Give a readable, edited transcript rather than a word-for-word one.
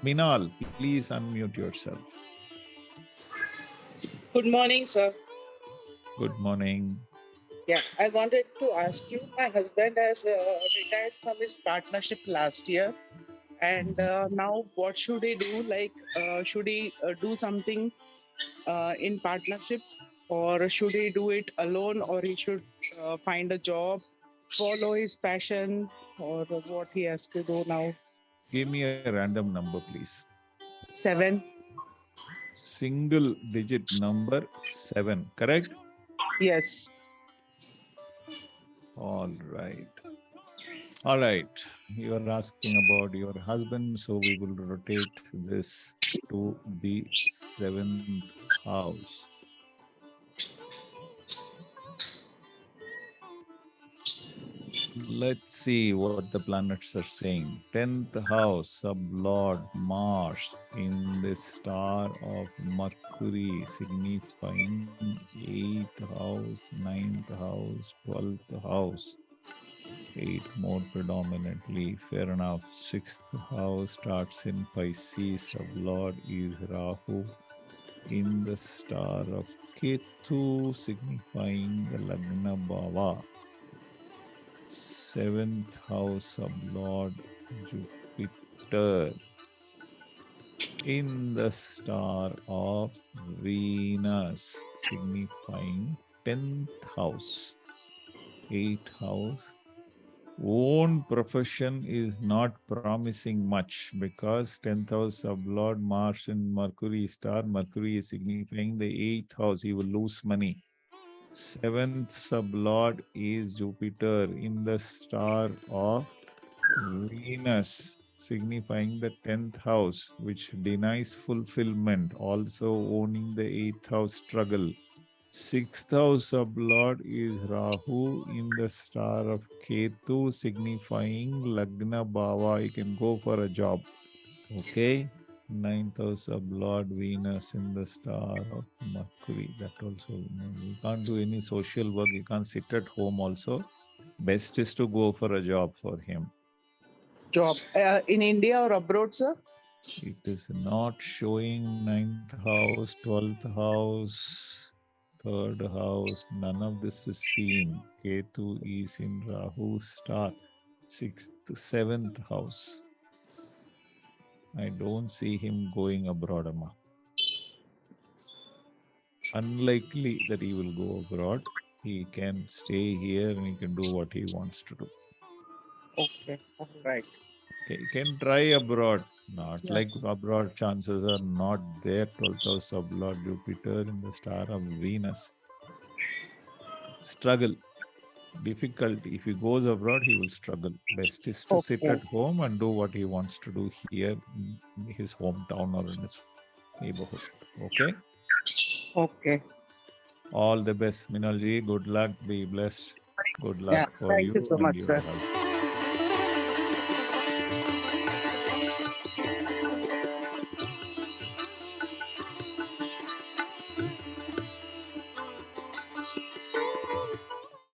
Minal, please unmute yourself. Good morning, sir. Good morning. Yeah, I wanted to ask you. My husband has retired from his partnership last year, and Mhm. now what should he do? Like, should he do something in partnership, or should he do it alone, or he should find a job, follow his passion, or what he has to do now? Give me a random number, please. 7. Single digit number 7, correct? Yes. All right. All right. You are asking about your husband, so we will rotate this to the seventh house. Let's see what the planets are saying. 10th house, sublord Mars in the star of Mercury, signifying 8th house, 9th house, 12th house. 8 more predominantly. Fair enough. 6th house starts in Pisces, sublord is Rahu in the star of Ketu, signifying the Lagna Bhava. 7th house of Lord Jupiter in the star of Venus, signifying 10th house. 8th house. Own profession is not promising much because 10th house of Lord Mars and Mercury star. Mercury is signifying the 8th house. He will lose money. 7th sublord is Jupiter in the star of Venus, sugnifying the 10th house, which denies fulfillment, also owning the 8th house struggle. 6th house sublord is Rahu in the star of Ketu, signifying Lagna Bhava. You can go for a job. Okay. 9th house of Lord Venus in the star of Mercury. That also, you can't do any social work. You can't sit at home also. Best is to go for a job for him. Job in India or abroad, sir? It is not showing 9th house, 12th house, 3rd house. None of this is seen. Ketu is in Rahu star. 6th, 7th house. I don't see him going abroad, Amma. Unlikely that he will go abroad. He can stay here and he can do what he wants to do. Okay, all right. Okay, he can try abroad. Not Yeah. like abroad, chances are not there. 12th house of Lord Jupiter in the star of Venus. Struggle, difficult. If he goes abroad, he will struggle. Best is to sit Okay. at home and do what he wants to do here in his hometown or in his neighborhood. Okay? Okay. All the best, Minalji. Good luck. Be blessed. Good Yeah. luck for Thank you you so and much, your sir. husband.